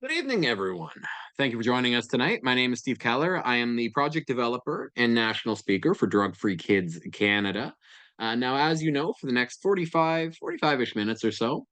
Good evening, everyone. Thank you for joining us tonight. My name is Steve Keller. I am the project developer and national speaker for Drug Free Kids Canada. Now, as you know, for the next 45-ish minutes or so,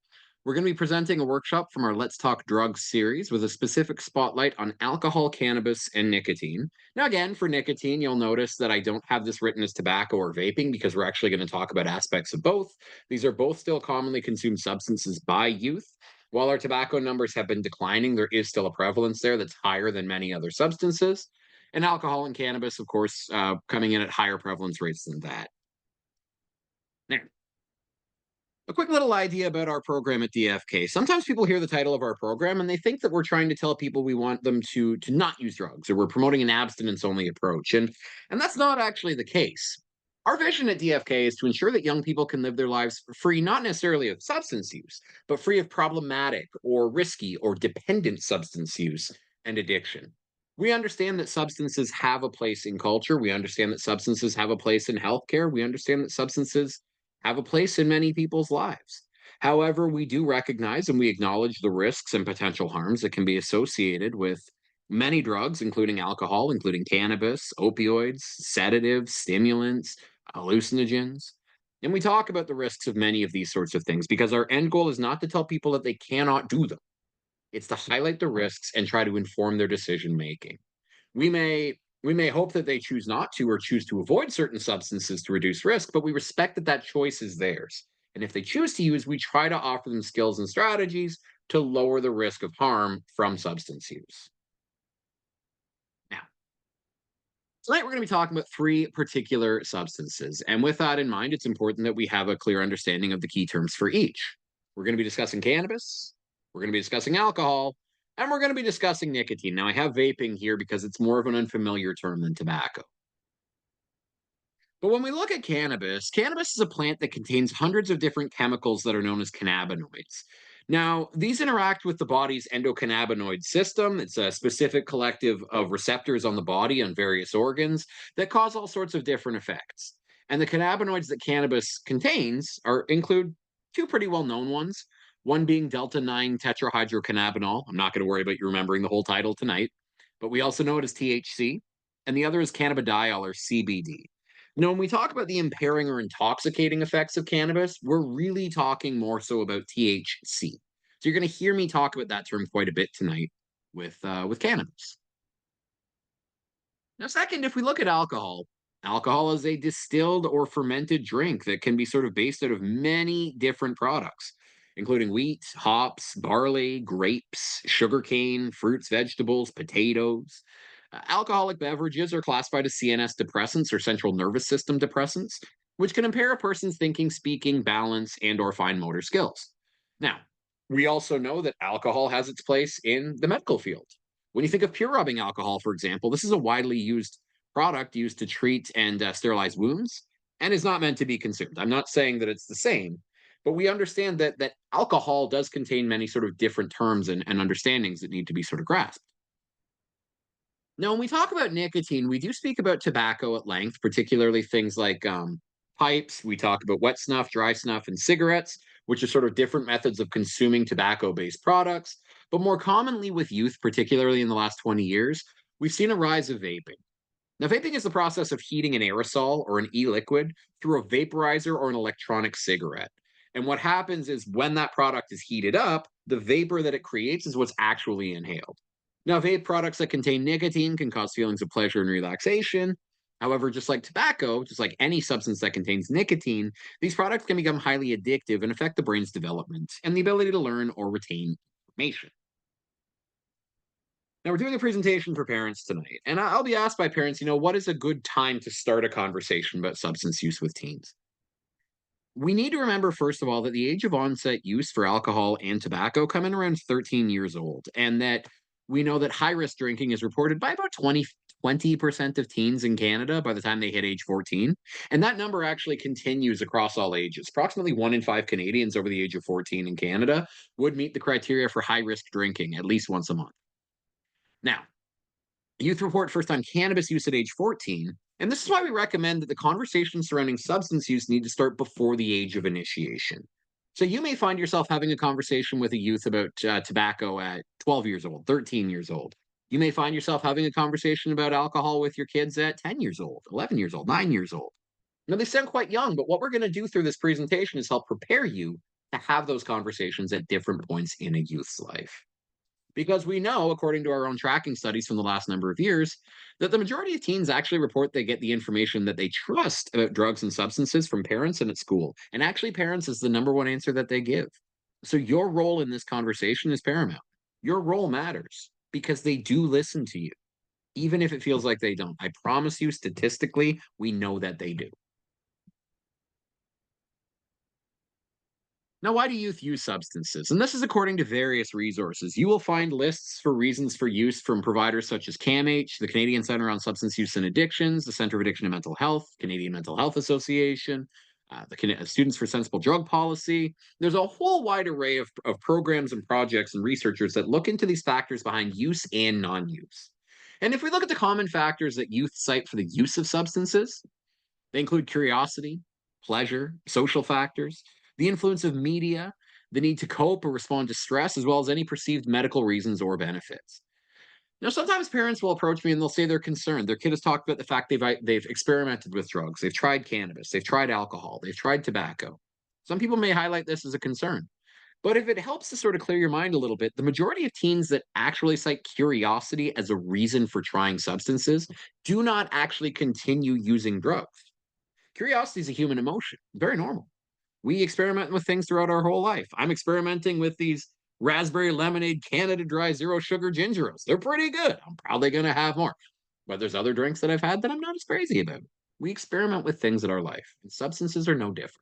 we're going to be presenting a workshop from our Let's Talk Drugs series with a specific spotlight on alcohol, cannabis, and nicotine. Now, again, for nicotine, you'll notice that I don't have this written as tobacco or vaping because we're actually going to talk about aspects of both. These are both still commonly consumed substances by youth. While our tobacco numbers have been declining, there is still a prevalence there that's higher than many other substances. And alcohol and cannabis, of course, coming in at higher prevalence rates than that. Now, a quick little idea about our program at DFK. Sometimes people hear the title of our program and they think that we're trying to tell people we want them to not use drugs or we're promoting an abstinence only approach. And that's not actually the case. Our vision at DFK is to ensure that young people can live their lives free, not necessarily of substance use, but free of problematic or risky or dependent substance use and addiction. We understand that substances have a place in culture. We understand that substances have a place in healthcare. We understand that substances have a place in many people's lives. However, we do recognize and we acknowledge the risks and potential harms that can be associated with many drugs, including alcohol, including cannabis, opioids, sedatives, stimulants, hallucinogens. And we talk about the risks of many of these sorts of things because our end goal is not to tell people that they cannot do them. It's to highlight the risks and try to inform their decision making. We may hope that they choose not to or choose to avoid certain substances to reduce risk, but we respect that that choice is theirs. And if they choose to use, we try to offer them skills and strategies to lower the risk of harm from substance use. Now, tonight we're going to be talking about three particular substances. And with that in mind, it's important that we have a clear understanding of the key terms for each. We're going to be discussing cannabis, we're going to be discussing alcohol, and we're going to be discussing nicotine. Now, I have vaping here because it's more of an unfamiliar term than tobacco. But when we look at cannabis, cannabis is a plant that contains hundreds of different chemicals that are known as cannabinoids. Now, these interact with the body's endocannabinoid system. It's a specific collective of receptors on the body on various organs that cause all sorts of different effects. And the cannabinoids that cannabis contains include two pretty well-known ones. One being delta 9 tetrahydrocannabinol. I'm not going to worry about you remembering the whole title tonight, but we also know it as THC. And the other is cannabidiol or CBD. When we talk about the impairing or intoxicating effects of cannabis, we're really talking more so about THC. So you're going to hear me talk about that term quite a bit tonight with cannabis. Now, second, if we look at alcohol, alcohol is a distilled or fermented drink that can be sort of based out of many different products, including wheat, hops, barley, grapes, sugarcane, fruits, vegetables, potatoes. Alcoholic beverages are classified as CNS depressants or central nervous system depressants, which can impair a person's thinking, speaking, balance, and or fine motor skills. Now, we also know that alcohol has its place in the medical field. When you think of pure rubbing alcohol, for example, this is a widely used product used to treat and sterilize wounds and is not meant to be consumed. I'm not saying that it's the same, but we understand that alcohol does contain many sort of different terms and understandings that need to be sort of grasped. Now, when we talk about nicotine, we do speak about tobacco at length, particularly things like pipes. We talk about wet snuff, dry snuff, and cigarettes, which are sort of different methods of consuming tobacco based products. But more commonly with youth, particularly in the last 20 years, we've seen a rise of vaping. Now, vaping is the process of heating an aerosol or an e liquid through a vaporizer or an electronic cigarette. And what happens is when that product is heated up, the vapor that it creates is what's actually inhaled. Now, vape products that contain nicotine can cause feelings of pleasure and relaxation. However, just like tobacco, just like any substance that contains nicotine, these products can become highly addictive and affect the brain's development and the ability to learn or retain information. Now, we're doing a presentation for parents tonight, and I'll be asked by parents, what is a good time to start a conversation about substance use with teens? We need to remember, first of all, that the age of onset use for alcohol and tobacco come in around 13 years old, and that we know that high risk drinking is reported by about 20% of teens in Canada by the time they hit age 14. And that number actually continues across all ages. Approximately 1 in 5 Canadians over the age of 14 in Canada would meet the criteria for high risk drinking at least once a month. Now, youth report first time cannabis use at age 14. And this is why we recommend that the conversations surrounding substance use need to start before the age of initiation. So you may find yourself having a conversation with a youth about tobacco at 12 years old, 13 years old. You may find yourself having a conversation about alcohol with your kids at 10 years old, 11 years old, 9 years old. Now, they sound quite young, but what we're going to do through this presentation is help prepare you to have those conversations at different points in a youth's life. Because we know, according to our own tracking studies from the last number of years, that the majority of teens actually report they get the information that they trust about drugs and substances from parents and at school. And actually, parents is the number one answer that they give. So, your role in this conversation is paramount. Your role matters because they do listen to you, even if it feels like they don't. I promise you, statistically, we know that they do. Now, why do youth use substances? And this is according to various resources. You will find lists for reasons for use from providers such as CAMH, the Canadian Centre on Substance Use and Addictions, the Centre of Addiction and Mental Health, Canadian Mental Health Association, Students for Sensible Drug Policy. There's a whole wide array of programs and projects and researchers that look into these factors behind use and non use. And if we look at the common factors that youth cite for the use of substances, they include curiosity, pleasure, social factors, the influence of media, the need to cope or respond to stress, as well as any perceived medical reasons or benefits. Now, sometimes parents will approach me and they'll say they're concerned. Their kid has talked about the fact they've experimented with drugs, they've tried cannabis, they've tried alcohol, they've tried tobacco. Some people may highlight this as a concern. But if it helps to sort of clear your mind a little bit, the majority of teens that actually cite curiosity as a reason for trying substances do not actually continue using drugs. Curiosity is a human emotion, very normal. We experiment with things throughout our whole life. I'm experimenting with these raspberry lemonade Canada Dry zero sugar ginger ales. They're pretty good. I'm probably going to have more. But there's other drinks that I've had that I'm not as crazy about. We experiment with things in our life, and substances are no different.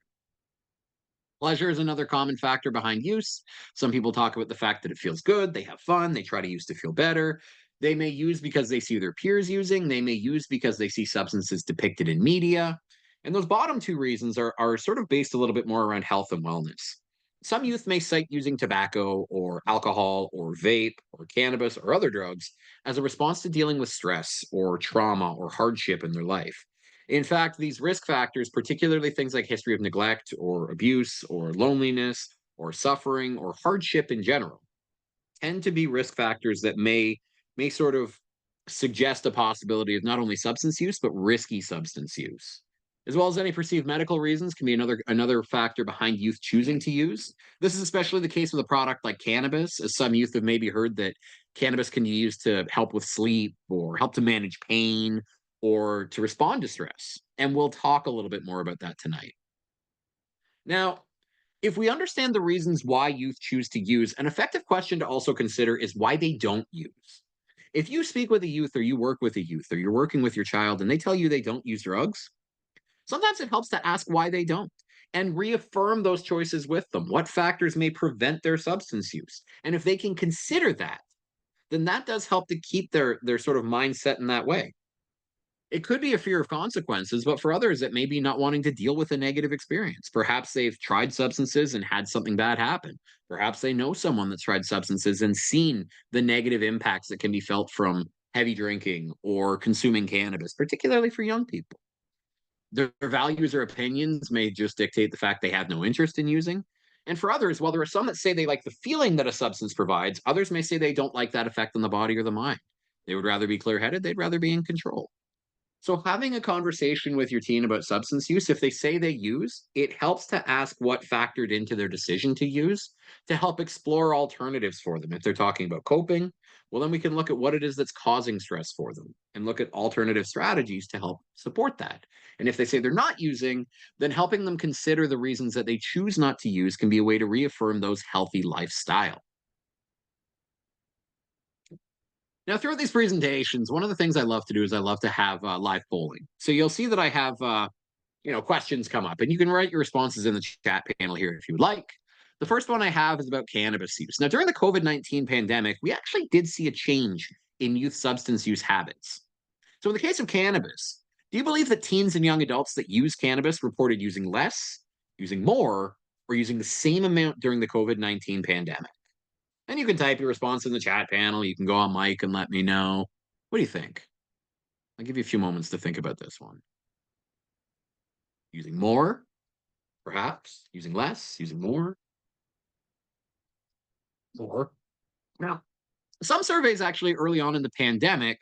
Pleasure is another common factor behind use. Some people talk about the fact that it feels good, they have fun, they try to use to feel better. They may use because they see their peers using, they may use because they see substances depicted in media. And those bottom two reasons are sort of based a little bit more around health and wellness. Some youth may cite using tobacco or alcohol or vape or cannabis or other drugs as a response to dealing with stress or trauma or hardship in their life. In fact, these risk factors, particularly things like history of neglect or abuse or loneliness or suffering or hardship in general, tend to be risk factors that may sort of suggest a possibility of not only substance use but risky substance use. As well as any perceived medical reasons can be another factor behind youth choosing to use. This is especially the case with a product like cannabis, as some youth have maybe heard that cannabis can be used to help with sleep or help to manage pain or to respond to stress. And we'll talk a little bit more about that tonight. Now, if we understand the reasons why youth choose to use, an effective question to also consider is why they don't use. If you speak with a youth or you work with a youth or you're working with your child and they tell you they don't use drugs, sometimes it helps to ask why they don't and reaffirm those choices with them. What factors may prevent their substance use? And if they can consider that, then that does help to keep their sort of mindset in that way. It could be a fear of consequences, but for others, it may be not wanting to deal with a negative experience. Perhaps they've tried substances and had something bad happen. Perhaps they know someone that's tried substances and seen the negative impacts that can be felt from heavy drinking or consuming cannabis, particularly for young people. Their values or opinions may just dictate the fact they have no interest in using. And for others, while there are some that say they like the feeling that a substance provides, others may say they don't like that effect on the body or the mind. They would rather be clear headed, they'd rather be in control. So, having a conversation with your teen about substance use, if they say they use, it helps to ask what factored into their decision to use to help explore alternatives for them. If they're talking about coping, well, then we can look at what it is that's causing stress for them and look at alternative strategies to help support that. And if they say they're not using, then helping them consider the reasons that they choose not to use can be a way to reaffirm those healthy lifestyle. Now, throughout these presentations, one of the things I love to do is I love to have live polling. So you'll see that I have questions come up, and you can write your responses in the chat panel here if you would like. The first one I have is about cannabis use. Now, during the COVID-19 pandemic, we actually did see a change in youth substance use habits. So, in the case of cannabis, do you believe that teens and young adults that use cannabis reported using less, using more, or using the same amount during the COVID-19 pandemic? And you can type your response in the chat panel. You can go on mic and let me know. What do you think? I'll give you a few moments to think about this one. Using more, perhaps? Using less? Using more? for. Now, some surveys actually early on in the pandemic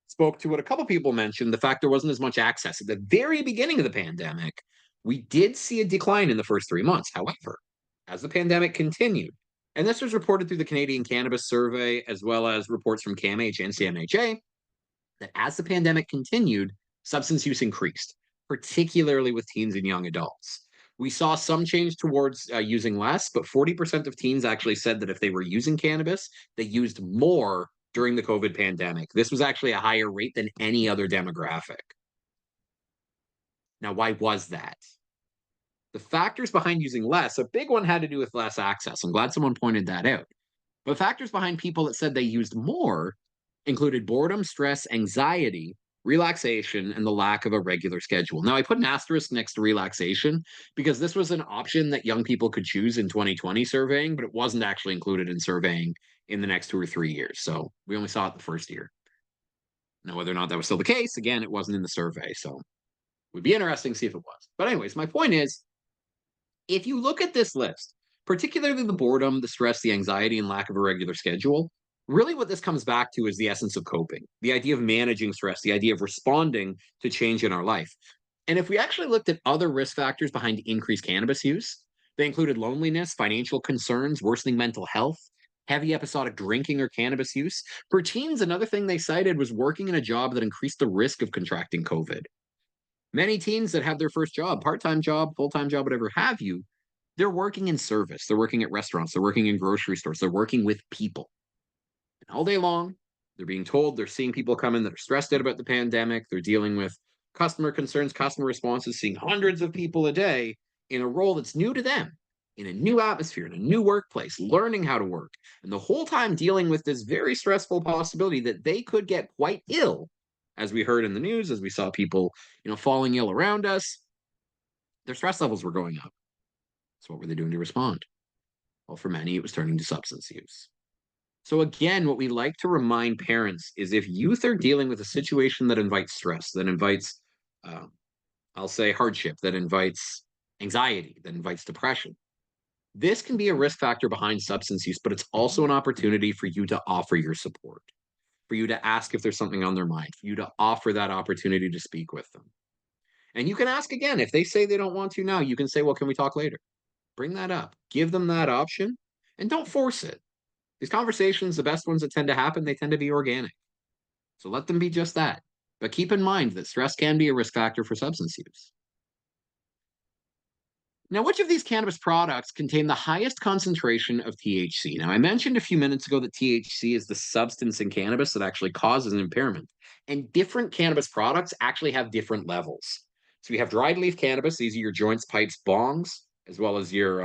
spoke to what a couple people mentioned, the fact there wasn't as much access. At the very beginning of the pandemic, we did see a decline in the first 3 months. However, as the pandemic continued, and this was reported through the Canadian Cannabis Survey, as well as reports from CAMH and CMHA, that as the pandemic continued, substance use increased, particularly with teens and young adults. We saw some change towards using less, but 40% of teens actually said that if they were using cannabis, they used more during the COVID pandemic. This was actually a higher rate than any other demographic. Now, why was that? The factors behind using less, a big one had to do with less access. I'm glad someone pointed that out. But factors behind people that said they used more included boredom, stress, anxiety, relaxation, and the lack of a regular schedule. Now, I put an asterisk next to relaxation because this was an option that young people could choose in 2020 surveying, but it wasn't actually included in surveying in the next 2 or 3 years. So we only saw it the first year. Now, whether or not that was still the case, again, it wasn't in the survey. So it would be interesting to see if it was. But, anyways, my point is if you look at this list, particularly the boredom, the stress, the anxiety, and lack of a regular schedule, really what this comes back to is the essence of coping, the idea of managing stress, the idea of responding to change in our life. And if we actually looked at other risk factors behind increased cannabis use, they included loneliness, financial concerns, worsening mental health, heavy episodic drinking or cannabis use. For teens, another thing they cited was working in a job that increased the risk of contracting COVID. Many teens that have their first job, part-time job, full-time job, whatever have you, they're working in service. They're working at restaurants. They're working in grocery stores. They're working with people. And all day long, they're being told they're seeing people come in that are stressed out about the pandemic. They're dealing with customer concerns, customer responses, seeing hundreds of people a day in a role that's new to them, in a new atmosphere, in a new workplace, learning how to work. And the whole time dealing with this very stressful possibility that they could get quite ill, as we heard in the news, as we saw people, falling ill around us, their stress levels were going up. So what were they doing to respond? Well, for many, it was turning to substance use. So again, what we like to remind parents is if youth are dealing with a situation that invites stress, that invites, um, I'll say, hardship, that invites anxiety, that invites depression, this can be a risk factor behind substance use, but it's also an opportunity for you to offer your support, for you to ask if there's something on their mind, for you to offer that opportunity to speak with them. And you can ask again. If they say they don't want to now, you can say, well, can we talk later? Bring that up. Give them that option and don't force it. These conversations, the best ones that tend to happen, they tend to be organic. So let them be just that. But keep in mind that stress can be a risk factor for substance use. Now, which of these cannabis products contain the highest concentration of THC? Now, I mentioned a few minutes ago that THC is the substance in cannabis that actually causes an impairment. And different cannabis products actually have different levels. So you have dried leaf cannabis, these are your joints, pipes, bongs, as well as your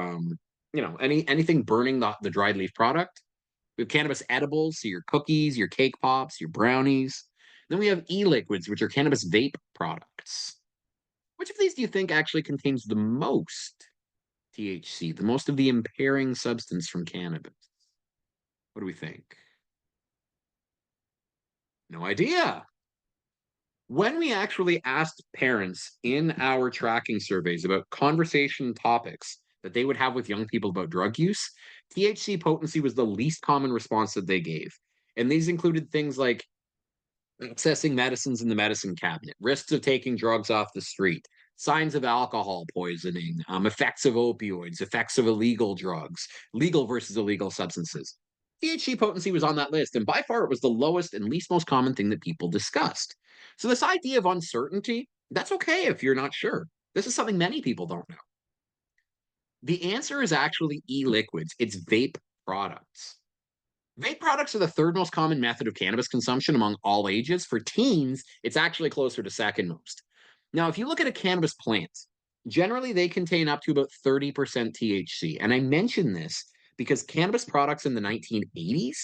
anything burning the dried leaf product. We have cannabis edibles, so your cookies, your cake pops, your brownies. Then we have e-liquids, which are cannabis vape products. Which of these do you think actually contains the most THC, the most of the impairing substance from cannabis? What do we think? No idea. When we actually asked parents in our tracking surveys about conversation topics that they would have with young people about drug use, THC potency was the least common response that they gave. And these included things like accessing medicines in the medicine cabinet, risks of taking drugs off the street, signs of alcohol poisoning, effects of opioids, effects of illegal drugs, legal versus illegal substances. THC potency was on that list, and by far it was the lowest and least most common thing that people discussed. So, this idea of uncertainty, that's okay if you're not sure. This is something many people don't know. The answer is actually e liquids, it's vape products. Vape products are the third most common method of cannabis consumption among all ages. For teens, it's actually closer to second most. Now, if you look at a cannabis plant, generally they contain up to about 30% THC. And I mention this because cannabis products in the 1980s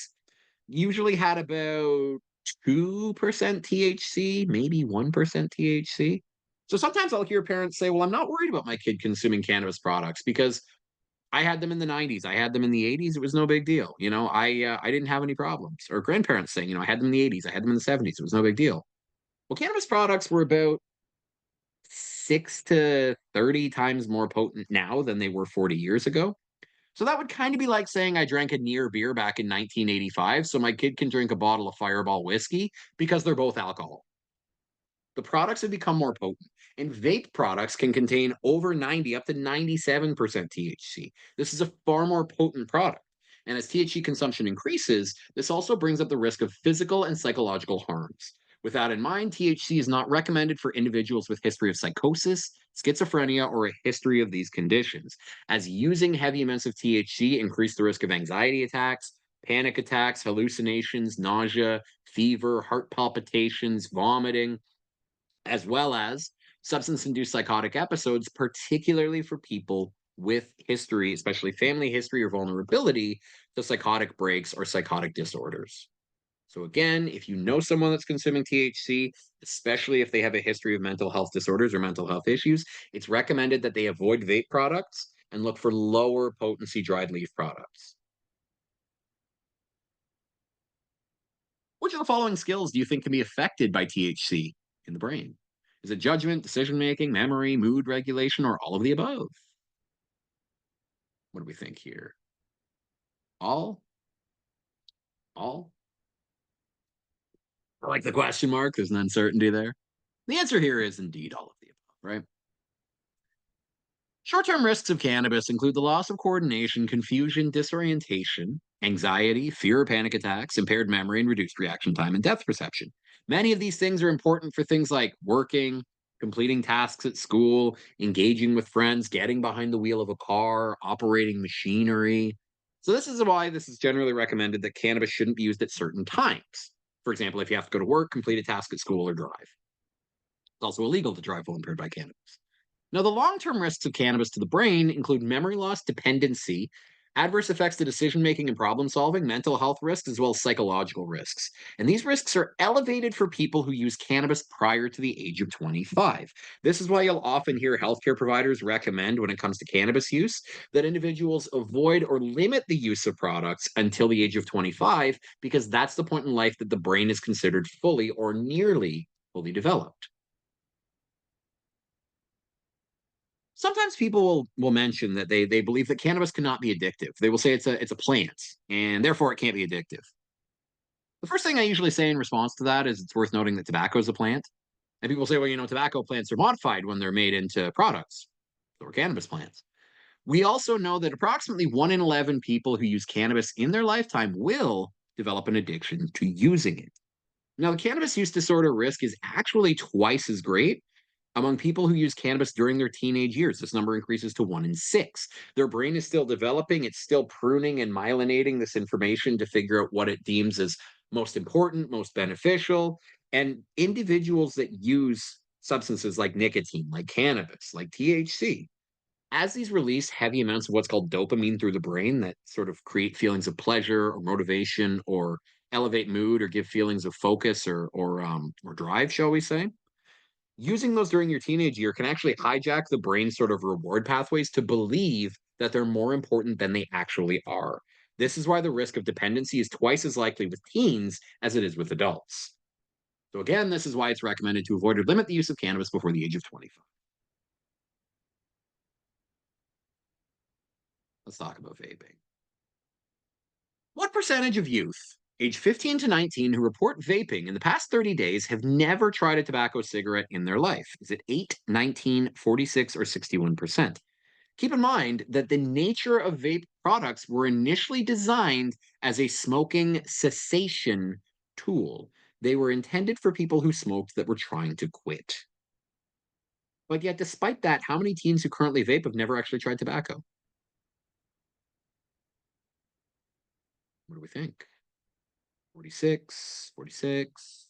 usually had about 2% THC, maybe 1% THC. So sometimes I'll hear parents say, well, I'm not worried about my kid consuming cannabis products because I had them in the 90s. I had them in the 80s. It was no big deal. I didn't have any problems. Or grandparents saying, I had them in the 80s. I had them in the 70s. It was no big deal. Well, cannabis products were about 6 to 30 times more potent now than they were 40 years ago. So that would kind of be like saying I drank a near beer back in 1985, so my kid can drink a bottle of Fireball whiskey because they're both alcohol. The products have become more potent, and vape products can contain over 90 up to 97% THC. This is a far more potent product. And as THC consumption increases, this also brings up the risk of physical and psychological harms. With that in mind, THC is not recommended for individuals with history of psychosis, schizophrenia, or a history of these conditions, as using heavy amounts of THC increase the risk of anxiety attacks, panic attacks, hallucinations, nausea, fever, heart palpitations, vomiting, as well as substance induced psychotic episodes, particularly for people with history, especially family history or vulnerability to psychotic breaks or psychotic disorders. So, again, if you know someone that's consuming THC, especially if they have a history of mental health disorders or mental health issues, it's recommended that they avoid vape products and look for lower potency dried leaf products. Which of the following skills do you think can be affected by THC in the brain? Is it judgment, decision making, memory, mood regulation, or all of the above? What do we think here? All? All? I like the question mark. There's an uncertainty there. The answer here is indeed all of the above, right? Short term risks of cannabis include the loss of coordination, confusion, disorientation, anxiety, fear or panic attacks, impaired memory, and reduced reaction time and depth perception. Many of these things are important for things like working, completing tasks at school, engaging with friends, getting behind the wheel of a car, operating machinery. So, this is why this is generally recommended that cannabis shouldn't be used at certain times. For example, if you have to go to work, complete a task at school, or drive. It's also illegal to drive while impaired by cannabis. Now, the long term risks of cannabis to the brain include memory loss, dependency, adverse effects to decision making and problem solving, mental health risks, as well as psychological risks. And these risks are elevated for people who use cannabis prior to the age of 25. This is why you'll often hear healthcare providers recommend, when it comes to cannabis use, that individuals avoid or limit the use of products until the age of 25, because that's the point in life that the brain is considered fully or nearly fully developed. Sometimes people will mention that they believe that cannabis cannot be addictive. They will say it's a plant and therefore it can't be addictive. The first thing I usually say in response to that is it's worth noting that tobacco is a plant. And people say, well, tobacco plants are modified when they're made into products. So are cannabis plants. We also know that approximately 1 in 11 people who use cannabis in their lifetime will develop an addiction to using it. Now, the cannabis use disorder risk is actually twice as great among people who use cannabis during their teenage years. This number increases to 1 in 6. Their brain is still developing, it's still pruning and myelinating this information to figure out what it deems as most important, most beneficial. And individuals that use substances like nicotine, like cannabis, like THC, as these release heavy amounts of what's called dopamine through the brain that sort of create feelings of pleasure or motivation or elevate mood or give feelings of focus or drive, shall we say, using those during your teenage year can actually hijack the brain's sort of reward pathways to believe that they're more important than they actually are. This is why the risk of dependency is twice as likely with teens as it is with adults. So, again, this is why it's recommended to avoid or limit the use of cannabis before the age of 25. Let's talk about vaping. What percentage of youth age 15 to 19 who report vaping in the past 30 days have never tried a tobacco cigarette in their life? Is it 8, 19, 46, or 61%? Keep in mind that the nature of vape products were initially designed as a smoking cessation tool. They were intended for people who smoked that were trying to quit. But yet, despite that, how many teens who currently vape have never actually tried tobacco? What do we think? 46, 46,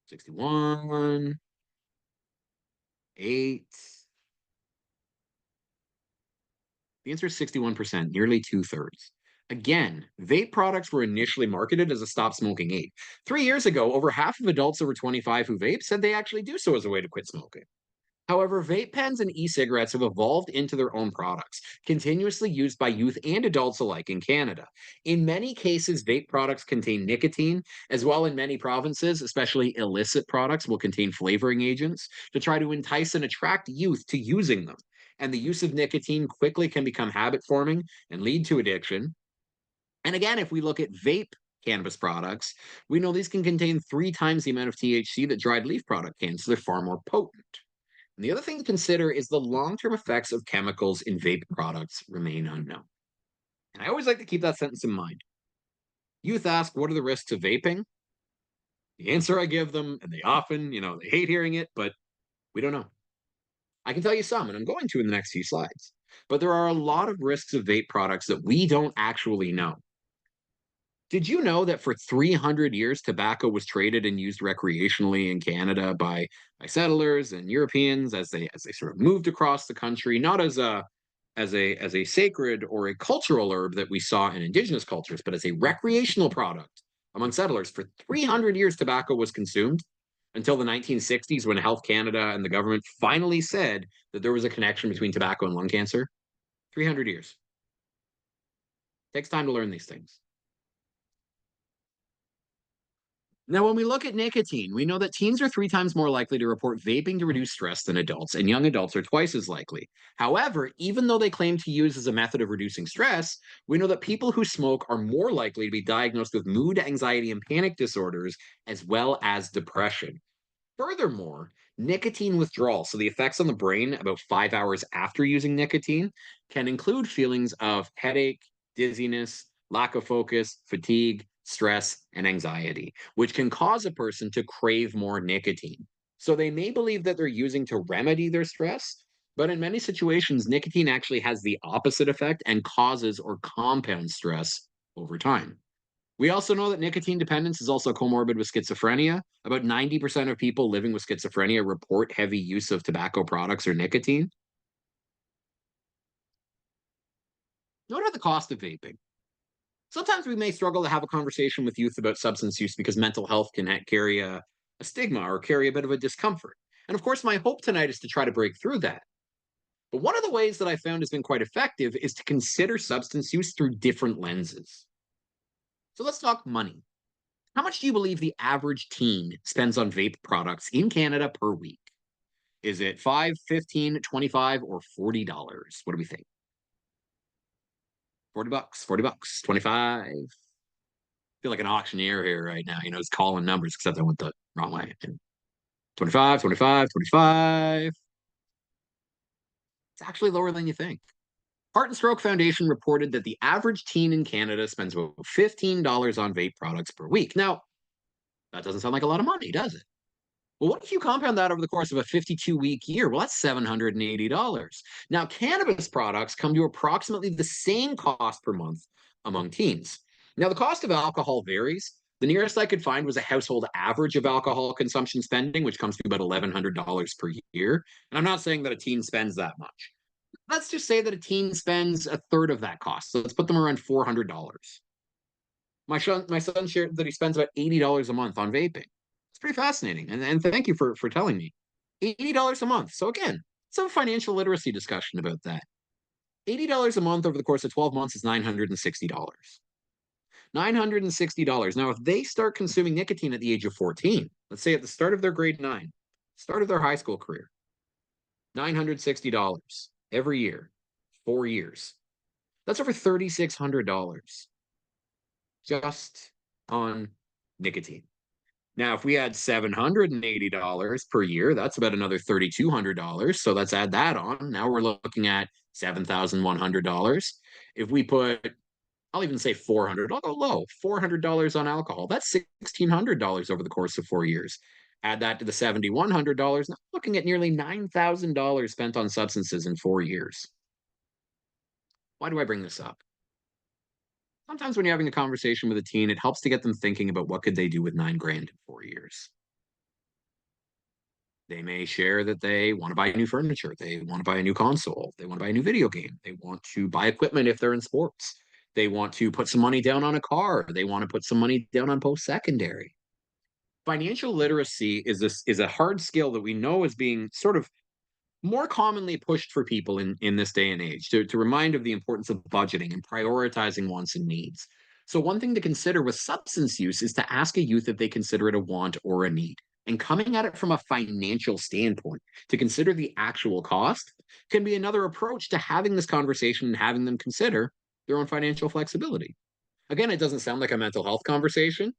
61, 8. The answer is 61%, nearly two-thirds. Again, vape products were initially marketed as a stop smoking aid. 3 years ago, over half of adults over 25 who vape said they actually do so as a way to quit smoking. However, vape pens and e cigarettes have evolved into their own products, continuously used by youth and adults alike in Canada. In many cases, vape products contain nicotine, as well in many provinces, especially illicit products, will contain flavoring agents to try to entice and attract youth to using them. And the use of nicotine quickly can become habit forming and lead to addiction. And again, if we look at vape cannabis products, we know these can contain 3 times the amount of THC that dried leaf product can, so they're far more potent. And the other thing to consider is the long term effects of chemicals in vape products remain unknown. And I always like to keep that sentence in mind. Youth ask, what are the risks of vaping? The answer I give them, and they often, they hate hearing it, but we don't know. I can tell you some, and I'm going to in the next few slides. But there are a lot of risks of vape products that we don't actually know. Did you know that for 300 years, tobacco was traded and used recreationally in Canada by settlers and Europeans as they sort of moved across the country, not as a sacred or a cultural herb that we saw in indigenous cultures, but as a recreational product among settlers? For 300 years, tobacco was consumed until the 1960s, when Health Canada and the government finally said that there was a connection between tobacco and lung cancer. 300 years. Takes time to learn these things. Now, when we look at nicotine, we know that teens are 3 times more likely to report vaping to reduce stress than adults, and young adults are twice as likely. However, even though they claim to use as a method of reducing stress, we know that people who smoke are more likely to be diagnosed with mood, anxiety, and panic disorders, as well as depression. Furthermore, nicotine withdrawal, so the effects on the brain about 5 hours after using nicotine, can include feelings of headache, dizziness, lack of focus, fatigue, stress, and anxiety, which can cause a person to crave more nicotine. So they may believe that they're using to remedy their stress, but in many situations, nicotine actually has the opposite effect and causes or compounds stress over time. We also know that nicotine dependence is also comorbid with schizophrenia. About 90% of people living with schizophrenia report heavy use of tobacco products or nicotine. What about the cost of vaping? Sometimes we may struggle to have a conversation with youth about substance use because mental health can carry a stigma or carry a bit of a discomfort. And of course, my hope tonight is to try to break through that. But one of the ways that I found has been quite effective is to consider substance use through different lenses. So let's talk money. How much do you believe the average teen spends on vape products in Canada per week? Is it 5, 15, 25, or $40? What do we think? 40 bucks, 40 bucks, 25. I feel like an auctioneer here right now, it's calling numbers, except I went the wrong way. 25, 25, 25. It's actually lower than you think. Heart and Stroke Foundation reported that the average teen in Canada spends about $15 on vape products per week. Now, that doesn't sound like a lot of money, does it? Well, what if you compound that over the course of a 52-week year? Well, that's $780. Now, cannabis products come to approximately the same cost per month among teens. Now, the cost of alcohol varies. The nearest I could find was a household average of alcohol consumption spending, which comes to about $1,100 per year. And I'm not saying that a teen spends that much. Let's just say that a teen spends a third of that cost. So let's put them around $400. My son shared that he spends about $80 a month on vaping. It's pretty fascinating. And thank you for telling me. $80 a month. So again, some financial literacy discussion about that. $80 a month over the course of 12 months is $960. $960. Now, if they start consuming nicotine at the age of 14, let's say at the start of their grade 9, start of their high school career, $960 every year, 4 years. That's over $3,600 just on nicotine. Now, if we had $780 per year, that's about another $3,200. So let's add that on. Now we're looking at $7,100. If we put, I'll even say 400, I'll go low, $400 on alcohol. That's $1,600 over the course of 4 years. Add that to the $7,100. Now looking at nearly $9,000 spent on substances in 4 years. Why do I bring this up? Sometimes when you're having a conversation with a teen, it helps to get them thinking about what could they do with 9 grand in 4 years. They may share that they want to buy new furniture. They want to buy a new console. They want to buy a new video game. They want to buy equipment if they're in sports. They want to put some money down on a car. They want to put some money down on post-secondary. Financial literacy is a hard skill that we know is being sort of more commonly pushed for people in this day and age to remind of the importance of budgeting and prioritizing wants and needs. So, one thing to consider with substance use is to ask a youth if they consider it a want or a need. And coming at it from a financial standpoint, to consider the actual cost can be another approach to having this conversation and having them consider their own financial flexibility. Again, it doesn't sound like a mental health conversation,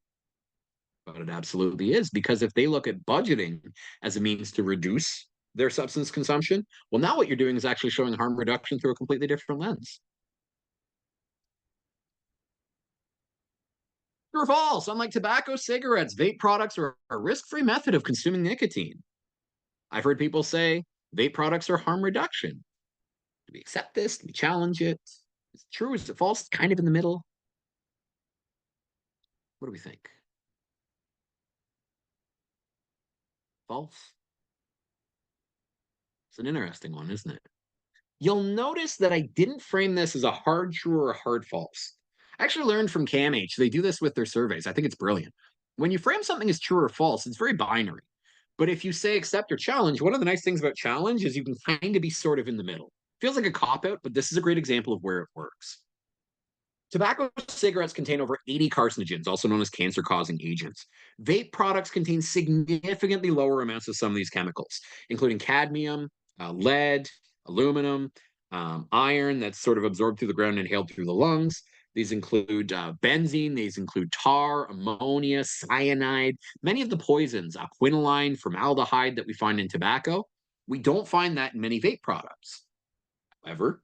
but it absolutely is, because if they look at budgeting as a means to reduce their substance consumption, well, now what you're doing is actually showing harm reduction through a completely different lens. True or false? Unlike tobacco, cigarettes, vape products are a risk free method of consuming nicotine. I've heard people say vape products are harm reduction. Do we accept this? Do we challenge it? Is it true? Is it false? Kind of in the middle. What do we think? False? It's an interesting one, isn't it? You'll notice that I didn't frame this as a hard true or a hard false. I actually learned from CAMH. They do this with their surveys. I think it's brilliant. When you frame something as true or false, it's very binary. But if you say accept or challenge, one of the nice things about challenge is you can kind of be sort of in the middle. Feels like a cop out, but this is a great example of where it works. Tobacco cigarettes contain over 80 carcinogens, also known as cancer causing agents. Vape products contain significantly lower amounts of some of these chemicals, including cadmium, lead, aluminum, iron that's sort of absorbed through the ground and inhaled through the lungs. These include benzene, these include tar, ammonia, cyanide, many of the poisons, quinoline, formaldehyde that we find in tobacco. We don't find that in many vape products. However,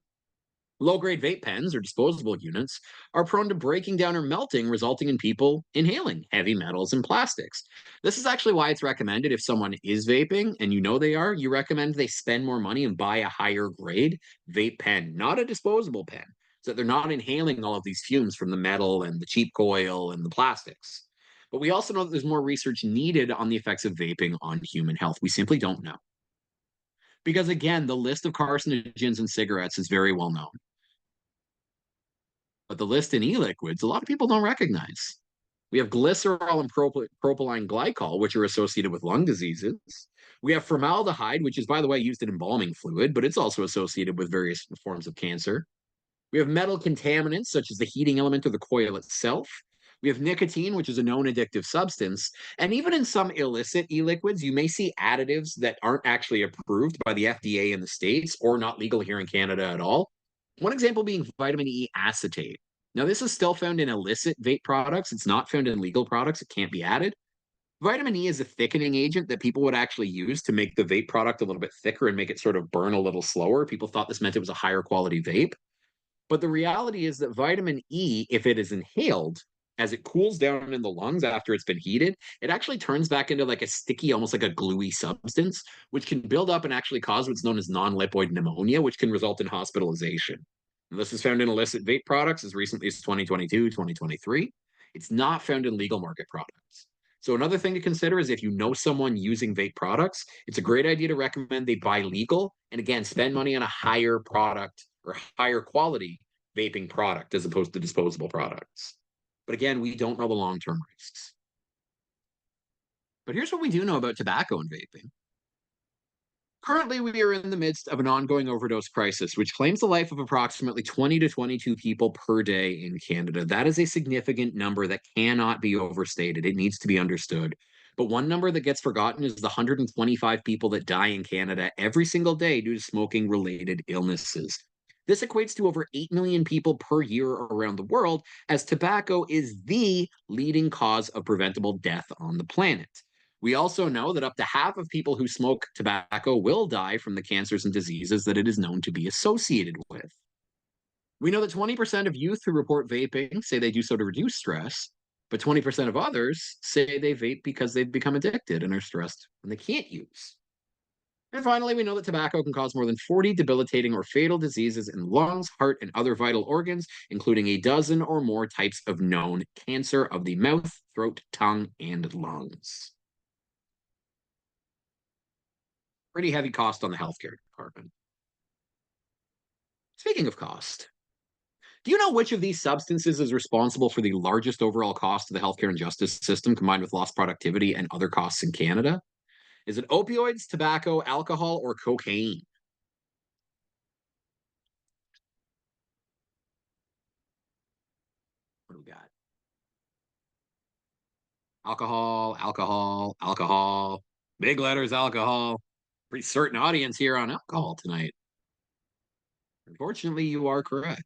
low grade vape pens or disposable units are prone to breaking down or melting, resulting in people inhaling heavy metals and plastics. This is actually why it's recommended if someone is vaping and you know they are, you recommend they spend more money and buy a higher grade vape pen, not a disposable pen, so that they're not inhaling all of these fumes from the metal and the cheap coil and the plastics. But we also know that there's more research needed on the effects of vaping on human health. We simply don't know. Because again, the list of carcinogens in cigarettes is very well known. But the list in e-liquids, a lot of people don't recognize. We have glycerol and propylene glycol, which are associated with lung diseases. We have formaldehyde, which is, by the way, used in embalming fluid, but it's also associated with various forms of cancer. We have metal contaminants, such as the heating element or the coil itself. We have nicotine, which is a known addictive substance. And even in some illicit e liquids, you may see additives that aren't actually approved by the FDA in the States or not legal here in Canada at all. One example being vitamin E acetate. Now, this is still found in illicit vape products. It's not found in legal products. It can't be added. Vitamin E is a thickening agent that people would actually use to make the vape product a little bit thicker and make it sort of burn a little slower. People thought this meant it was a higher quality vape. But the reality is that vitamin E, if it is inhaled, as it cools down in the lungs after it's been heated, it actually turns back into like a sticky, almost like a gluey substance, which can build up and actually cause what's known as non lipoid pneumonia, which can result in hospitalization. And this is found in illicit vape products as recently as 2022, 2023. It's not found in legal market products. So, another thing to consider is if you know someone using vape products, it's a great idea to recommend they buy legal and again, spend money on a higher product or higher quality vaping product as opposed to disposable products. But again, we don't know the long term risks. But here's what we do know about tobacco and vaping. Currently, we are in the midst of an ongoing overdose crisis, which claims the life of approximately 20 to 22 people per day in Canada. That is a significant number that cannot be overstated. It needs to be understood. But one number that gets forgotten is the 125 people that die in Canada every single day due to smoking related illnesses. This equates to over 8 million people per year around the world, as tobacco is the leading cause of preventable death on the planet. We also know that up to half of people who smoke tobacco will die from the cancers and diseases that it is known to be associated with. We know that 20% of youth who report vaping say they do so to reduce stress, but 20% of others say they vape because they've become addicted and are stressed when they can't use. And finally, we know that tobacco can cause more than 40 debilitating or fatal diseases in lungs, heart, and other vital organs, including a dozen or more types of known cancer of the mouth, throat, tongue, and lungs. Pretty heavy cost on the healthcare department. Speaking of cost, do you know which of these substances is responsible for the largest overall cost of the healthcare and justice system combined with lost productivity and other costs in Canada? Is it opioids, tobacco, alcohol, or cocaine? What do we got? Alcohol, alcohol, alcohol. Big letters, alcohol. Pretty certain audience here on alcohol tonight. Unfortunately, you are correct.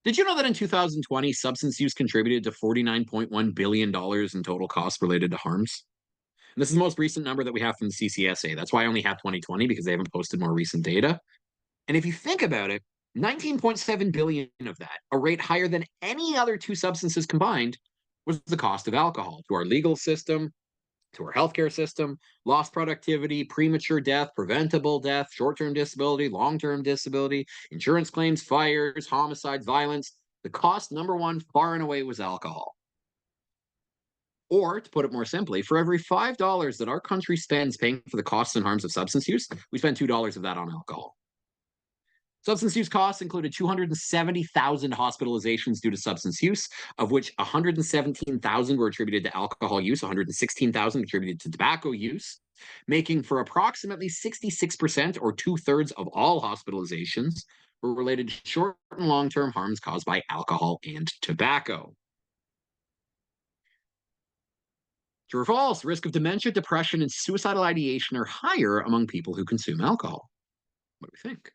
Did you know that in 2020, substance use contributed to $49.1 billion in total costs related to harms? And this is the most recent number that we have from the CCSA. That's why I only have 2020 because they haven't posted more recent data. And if you think about it, 19.7 billion of that, a rate higher than any other two substances combined, was the cost of alcohol to our legal system, to our healthcare system, lost productivity, premature death, preventable death, short term disability, long term disability, insurance claims, fires, homicides, violence. The cost, number one, far and away, was alcohol. Or, to put it more simply, for every $5 that our country spends paying for the costs and harms of substance use, we spend $2 of that on alcohol. Substance use costs included 270,000 hospitalizations due to substance use, of which 117,000 were attributed to alcohol use, 116,000 attributed to tobacco use, making for approximately 66% or two-thirds of all hospitalizations were related to short and long-term harms caused by alcohol and tobacco. True or false, risk of dementia, depression, and suicidal ideation are higher among people who consume alcohol. What do we think?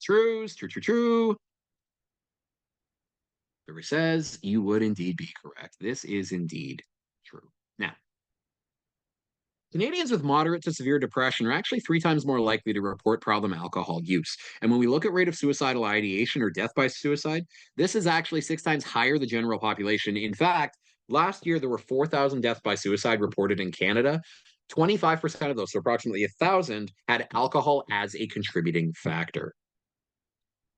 Trues, true, true, true. Whoever says you would indeed be correct. This is indeed true. Now, Canadians with moderate to severe depression are actually three times more likely to report problem alcohol use. And when we look at rate of suicidal ideation or death by suicide, this is actually six times higher the general population. In fact, last year there were 4,000 deaths by suicide reported in Canada. 25% of those, so approximately 1,000, had alcohol as a contributing factor.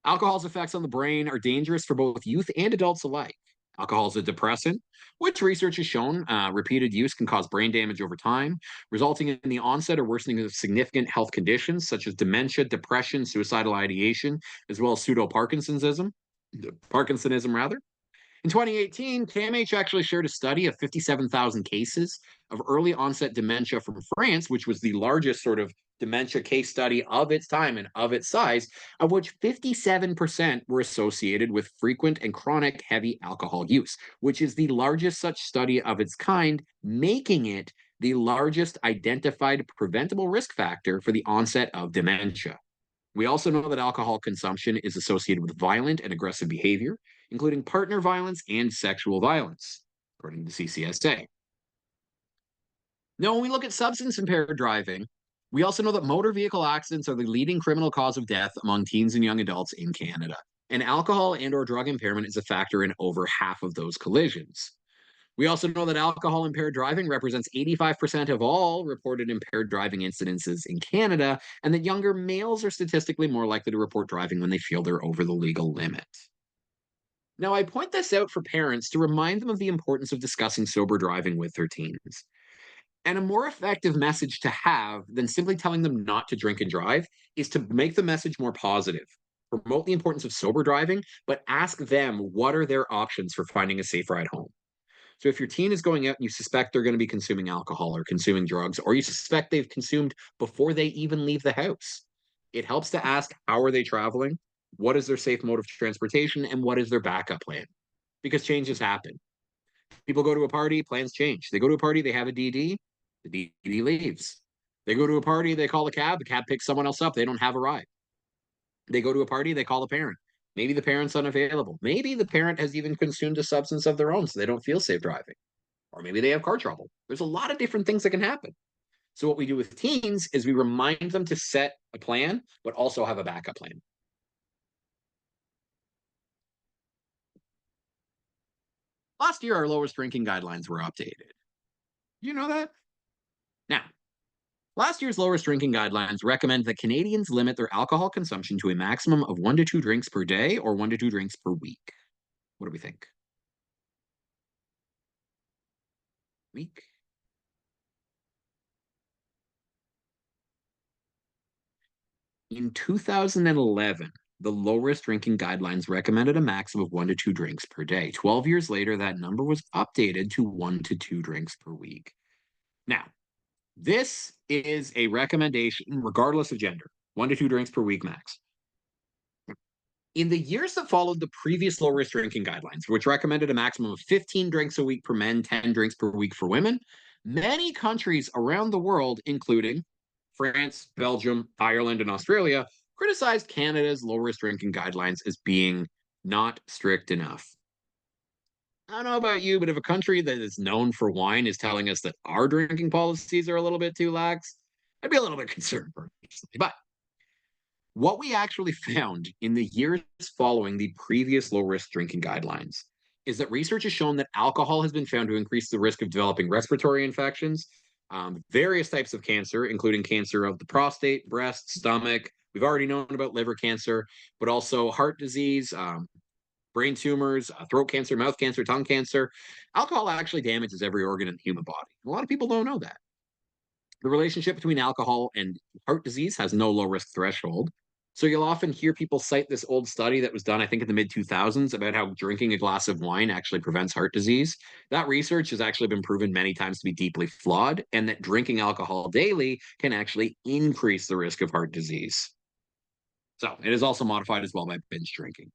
Alcohol's effects on the brain are dangerous for both youth and adults alike. Alcohol is a depressant, which research has shown repeated use can cause brain damage over time, resulting in the onset or worsening of significant health conditions such as dementia, depression, suicidal ideation, as well as Parkinsonism rather. In 2018, CAMH actually shared a study of 57,000 cases of early onset dementia from France, which was the largest sort of dementia case study of its time and of its size, of which 57% were associated with frequent and chronic heavy alcohol use, which is the largest such study of its kind, making it the largest identified preventable risk factor for the onset of dementia. We also know that alcohol consumption is associated with violent and aggressive behavior, including partner violence and sexual violence, according to CCSA. Now, when we look at substance impaired driving, we also know that motor vehicle accidents are the leading criminal cause of death among teens and young adults in Canada. And alcohol and or drug impairment is a factor in over half of those collisions. We also know that alcohol impaired driving represents 85% of all reported impaired driving incidences in Canada, and that younger males are statistically more likely to report driving when they feel they're over the legal limit. Now, I point this out for parents to remind them of the importance of discussing sober driving with their teens. And a more effective message to have than simply telling them not to drink and drive is to make the message more positive. Promote the importance of sober driving, but ask them what are their options for finding a safe ride home. So if your teen is going out and you suspect they're going to be consuming alcohol or consuming drugs, or you suspect they've consumed before they even leave the house, it helps to ask how are they traveling, what is their safe mode of transportation, and what is their backup plan? Because changes happen. People go to a party, plans change. They go to a party, they have a DD, the DD leaves. They go to a party, they call a cab, the cab picks someone else up, they don't have a ride. They go to a party, they call a parent. Maybe the parent's unavailable. Maybe the parent has even consumed a substance of their own, so they don't feel safe driving. Or maybe they have car trouble. There's a lot of different things that can happen. So, what we do with teens is we remind them to set a plan, but also have a backup plan. Last year, our lowest drinking guidelines were updated. You know that? Now, last year's lowest drinking guidelines recommend that Canadians limit their alcohol consumption to a maximum of 1 to 2 drinks per day or 1 to 2 drinks per week. What do we think? Week? In 2011, the low risk drinking guidelines recommended a maximum of 1 to 2 drinks per day. 12 years later, that number was updated to 1 to 2 drinks per week. Now, this is a recommendation, regardless of gender, 1 to 2 drinks per week max. In the years that followed the previous low risk drinking guidelines, which recommended a maximum of 15 drinks a week for men, 10 drinks per week for women, many countries around the world, including France, Belgium, Ireland, and Australia criticized Canada's low risk drinking guidelines as being not strict enough. I don't know about you, but if a country that is known for wine is telling us that our drinking policies are a little bit too lax, I'd be a little bit concerned personally. But what we actually found in the years following the previous low risk drinking guidelines is that research has shown that alcohol has been found to increase the risk of developing respiratory infections, various types of cancer, including cancer of the prostate, breast, stomach. We've already known about liver cancer, but also heart disease, brain tumors, throat cancer, mouth cancer, tongue cancer. Alcohol actually damages every organ in the human body. A lot of people don't know that. The relationship between alcohol and heart disease has no low risk threshold. So you'll often hear people cite this old study that was done, I think, in the mid 2000s about how drinking a glass of wine actually prevents heart disease. That research has actually been proven many times to be deeply flawed, and that drinking alcohol daily can actually increase the risk of heart disease. So it is also modified as well by binge drinking.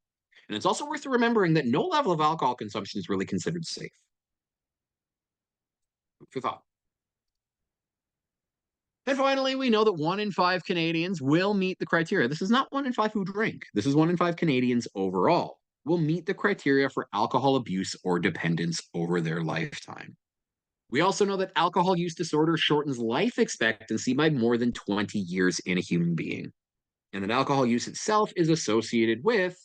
And it's also worth remembering that no level of alcohol consumption is really considered safe. Food for thought. And finally, we know that 1 in 5 Canadians will meet the criteria. This is not 1 in 5 who drink. This is 1 in 5 Canadians overall will meet the criteria for alcohol abuse or dependence over their lifetime. We also know that alcohol use disorder shortens life expectancy by more than 20 years in a human being, and that alcohol use itself is associated with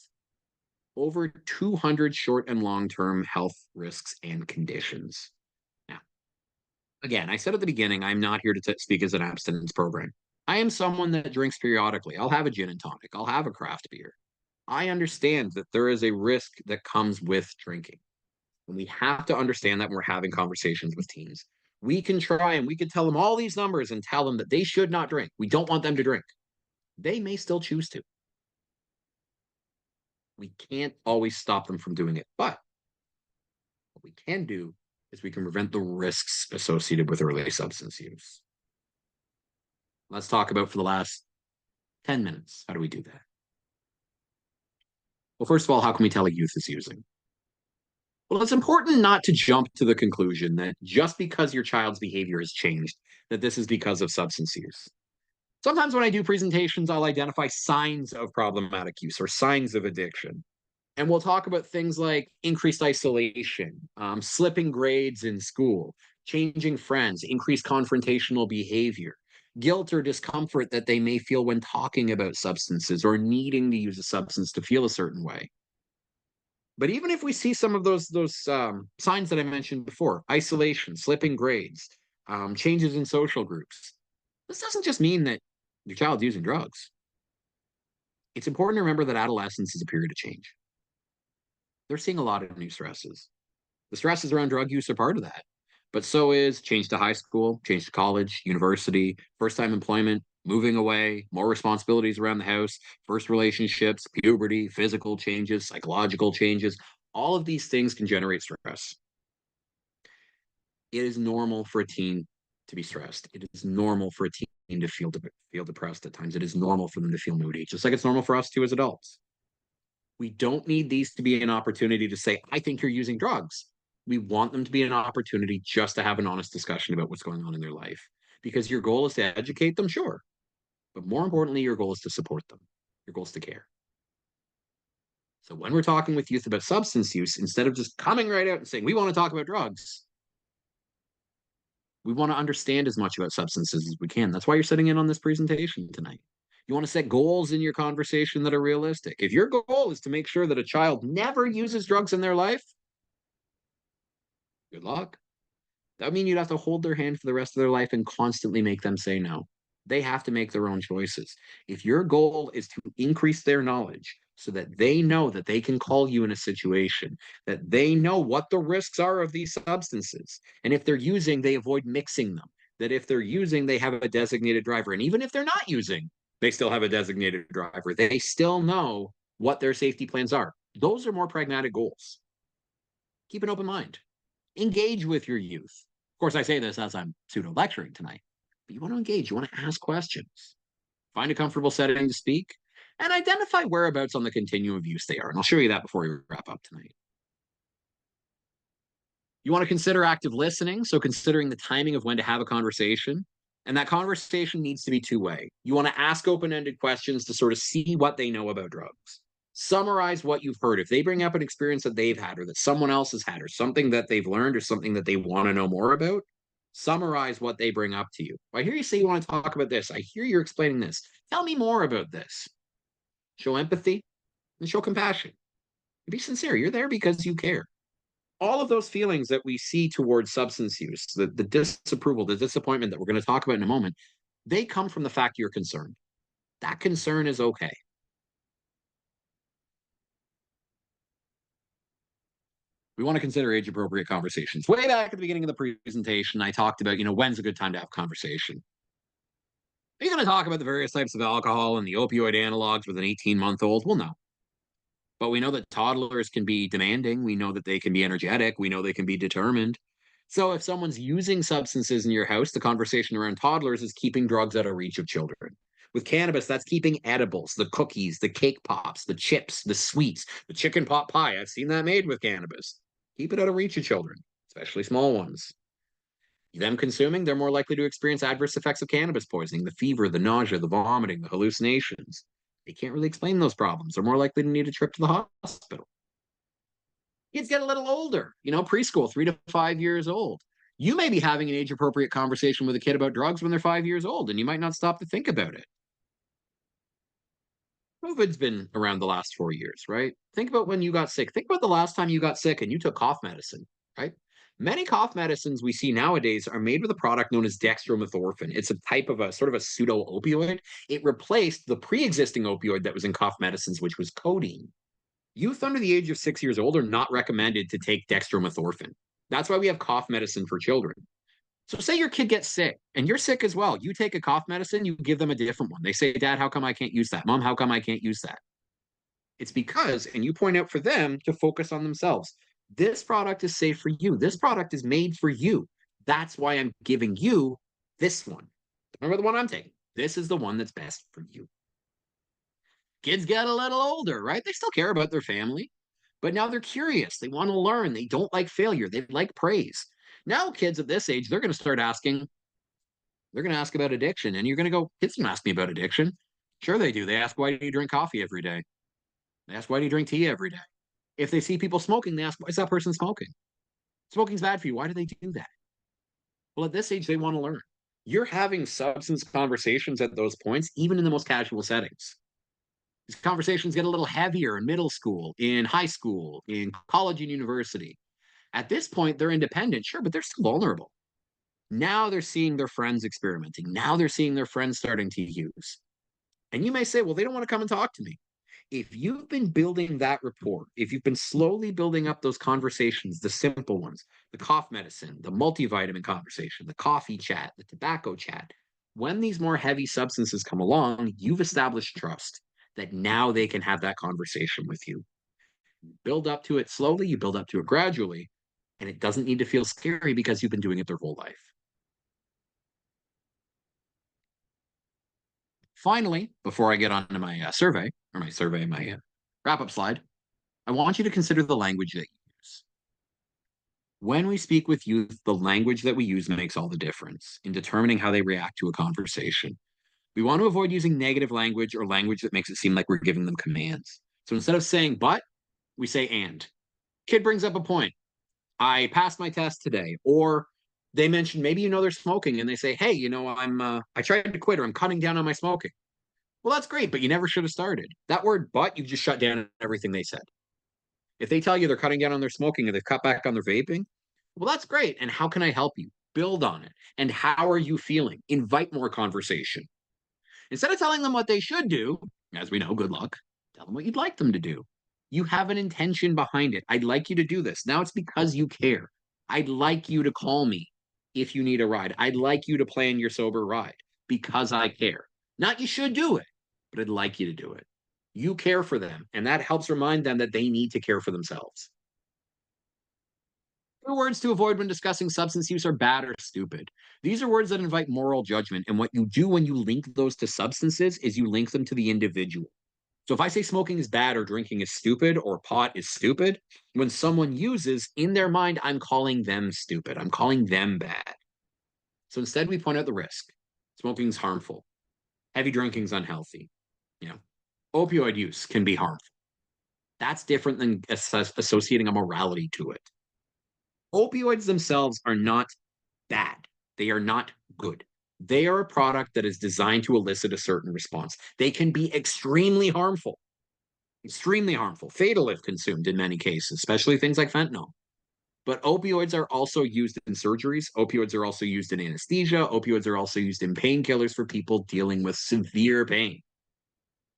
over 200 short and long term health risks and conditions. Now, again, I said at the beginning, I'm not here to speak as an abstinence program. I am someone that drinks periodically. I'll have a gin and tonic, I'll have a craft beer. I understand that there is a risk that comes with drinking. And we have to understand that when we're having conversations with teens. We can try and we can tell them all these numbers and tell them that they should not drink. We don't want them to drink. They may still choose to. We can't always stop them from doing it. But what we can do is we can prevent the risks associated with early substance use. Let's talk about for the last 10 minutes. How do we do that? Well, first of all, how can we tell a youth is using? Well, it's important not to jump to the conclusion that just because your child's behavior has changed, that this is because of substance use. Sometimes when I do presentations, I'll identify signs of problematic use or signs of addiction. And we'll talk about things like increased isolation, slipping grades in school, changing friends, increased confrontational behavior, guilt or discomfort that they may feel when talking about substances or needing to use a substance to feel a certain way. But even if we see some of those signs that I mentioned before, isolation, slipping grades, changes in social groups, this doesn't just mean that your child's using drugs. It's important to remember that adolescence is a period of change. They're seeing a lot of new stresses. The stresses around drug use are part of that. But so is change to high school, change to college, university, first time employment, moving away, more responsibilities around the house, first relationships, puberty, physical changes, psychological changes. All of these things can generate stress. It is normal for a teen to be stressed. It is normal for a teen to feel depressed at times. It is normal for them to feel moody, just like it's normal for us too as adults. We don't need these to be an opportunity to say, I think you're using drugs. We want them to be an opportunity just to have an honest discussion about what's going on in their life. Because your goal is to educate them, sure. But more importantly, your goal is to support them. Your goal is to care. So when we're talking with youth about substance use, instead of just coming right out and saying, we want to talk about drugs, we want to understand as much about substances as we can. That's why you're sitting in on this presentation tonight. You want to set goals in your conversation that are realistic. If your goal is to make sure that a child never uses drugs in their life, good luck. That would mean you'd have to hold their hand for the rest of their life and constantly make them say no. They have to make their own choices. If your goal is to increase their knowledge so that they know that they can call you in a situation, that they know what the risks are of these substances, and if they're using, they avoid mixing them, that if they're using, they have a designated driver. And even if they're not using, they still have a designated driver. They still know what their safety plans are. Those are more pragmatic goals. Keep an open mind. Engage with your youth. Of course, I say this as I'm pseudo lecturing tonight, but you want to engage, you want to ask questions, find a comfortable setting to speak, and identify whereabouts on the continuum of use they are. And I'll show you that before we wrap up tonight. You want to consider active listening, so considering the timing of when to have a conversation. And that conversation needs to be two-way. You want to ask open-ended questions to sort of see what they know about drugs. Summarize what you've heard. If they bring up an experience that they've had or that someone else has had or something that they've learned or something that they want to know more about, summarize what they bring up to you. I hear you say you want to talk about this. I hear you're explaining this. Tell me more about this. Show empathy and show compassion. Be sincere. You're there because you care. All of those feelings that we see towards substance use, the disapproval, the disappointment that we're going to talk about in a moment, they come from the fact you're concerned. That concern is okay. We want to consider age appropriate conversations. Way back at the beginning of the presentation, I talked about, when's a good time to have conversation. Are you going to talk about the various types of alcohol and the opioid analogs with an 18-month-old? Well, no. But we know that toddlers can be demanding. We know that they can be energetic. We know they can be determined. So if someone's using substances in your house, the conversation around toddlers is keeping drugs out of reach of children. With cannabis, that's keeping edibles, the cookies, the cake pops, the chips, the sweets, the chicken pot pie. I've seen that made with cannabis. Keep it out of reach of children, especially small ones. Them consuming, they're more likely to experience adverse effects of cannabis poisoning, the fever, the nausea, the vomiting, the hallucinations. They can't really explain those problems. They're more likely to need a trip to the hospital. Kids get a little older, preschool, 3 to 5 years old. You may be having an age appropriate conversation with a kid about drugs when they're 5 years old, and you might not stop to think about it. COVID's been around the last 4 years, right? Think about when you got sick. Think about the last time you got sick and you took cough medicine, right? Many cough medicines we see nowadays are made with a product known as dextromethorphan. It's a type of a sort of a pseudo opioid. It replaced the pre existing opioid that was in cough medicines, which was codeine. Youth under the age of 6 years old are not recommended to take dextromethorphan. That's why we have cough medicine for children. So, say your kid gets sick and you're sick as well. You take a cough medicine, you give them a different one. They say, Dad, how come I can't use that? Mom, how come I can't use that? It's because, and you point out for them to focus on themselves. This product is safe for you. This product is made for you. That's why I'm giving you this one. Remember the one I'm taking. This is the one that's best for you. Kids get a little older, right? They still care about their family, but now they're curious. They want to learn. They don't like failure. They like praise. Now, kids at this age, they're going to start asking, they're going to ask about addiction. And you're going to go, kids don't ask me about addiction. Sure, they do. They ask, why do you drink coffee every day? They ask, why do you drink tea every day? If they see people smoking, they ask, why is that person smoking? Smoking's bad for you. Why do they do that? Well, at this age, they want to learn. You're having substance conversations at those points, even in the most casual settings. These conversations get a little heavier in middle school, in high school, in college and university. At this point, they're independent, sure, but they're still vulnerable. Now they're seeing their friends experimenting. Now they're seeing their friends starting to use. And you may say, well, they don't want to come and talk to me. If you've been building that rapport, if you've been slowly building up those conversations, the simple ones, the cough medicine, the multivitamin conversation, the coffee chat, the tobacco chat, when these more heavy substances come along, you've established trust that now they can have that conversation with you. You build up to it slowly, you build up to it gradually, and it doesn't need to feel scary because you've been doing it their whole life. Finally, before I get on to my my wrap up slide, I want you to consider the language that you use. When we speak with youth, the language that we use makes all the difference in determining how they react to a conversation. We want to avoid using negative language or language that makes it seem like we're giving them commands. So instead of saying but, we say and. Kid brings up a point. I passed my test today. Or they mention maybe they're smoking and they say, hey, I tried to quit or I'm cutting down on my smoking. Well, that's great, but you never should have started. That word but, you've just shut down everything they said. If they tell you they're cutting down on their smoking or they've cut back on their vaping, well, that's great. And how can I help you? Build on it. And how are you feeling? Invite more conversation. Instead of telling them what they should do, as we know, good luck, tell them what you'd like them to do. You have an intention behind it. I'd like you to do this. Now it's because you care. I'd like you to call me if you need a ride. I'd like you to plan your sober ride because I care. Not you should do it, but I'd like you to do it. You care for them, and that helps remind them that they need to care for themselves. The words to avoid when discussing substance use are bad or stupid. These are words that invite moral judgment, and what you do when you link those to substances is you link them to the individual. So if I say smoking is bad or drinking is stupid or pot is stupid, when someone uses, in their mind, I'm calling them stupid. I'm calling them bad. So instead, we point out the risk. Smoking's harmful. Heavy drinking's unhealthy. You know, opioid use can be harmful. That's different than associating a morality to it. Opioids themselves are not bad. They are not good. They are a product that is designed to elicit a certain response. They can be extremely harmful, fatal if consumed in many cases, especially things like fentanyl. But opioids are also used in surgeries. Opioids are also used in anesthesia. Opioids are also used in painkillers for people dealing with severe pain.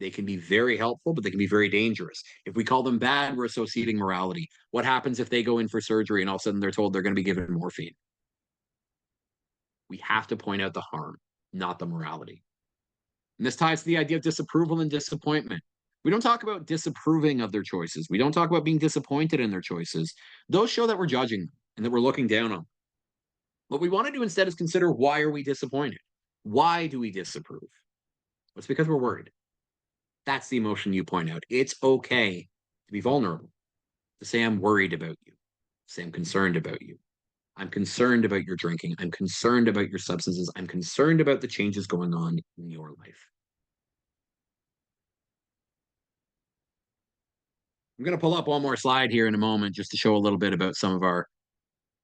They can be very helpful, but they can be very dangerous. If we call them bad, we're associating morality. What happens if they go in for surgery and all of a sudden they're told they're going to be given morphine? We have to point out the harm, not the morality. And this ties to the idea of disapproval and disappointment. We don't talk about disapproving of their choices. We don't talk about being disappointed in their choices. Those show that we're judging them and that we're looking down on them. What we want to do instead is consider, why are we disappointed? Why do we disapprove? It's because we're worried. That's the emotion you point out. It's okay to be vulnerable, to say I'm worried about you, to say I'm concerned about you. I'm concerned about your drinking. I'm concerned about your substances. I'm concerned about the changes going on in your life. I'm going to pull up one more slide here in a moment just to show a little bit about some of our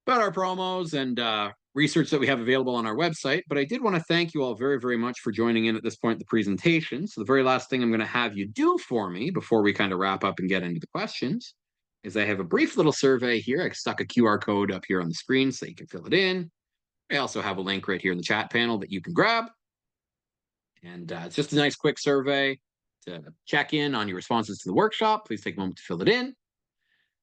promos and research that we have available on our website. But I did want to thank you all very, very much for joining in at this point in the presentation. So the very last thing I'm going to have you do for me before we kind of wrap up and get into the questions is I have a brief little survey here. I stuck a QR code up here on the screen so you can fill it in. I also have a link right here in the chat panel that you can grab. And it's just a nice quick survey to check in on your responses to the workshop. Please take a moment to fill it in.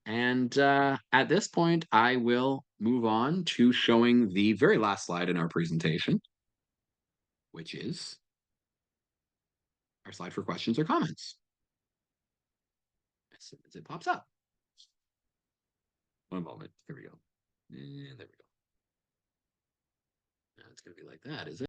And at this point, I will move on to showing the very last slide in our presentation, which is our slide for questions or comments. As soon as it pops up. One moment. Here we go. And there we go. Now it's going to be like that, is it?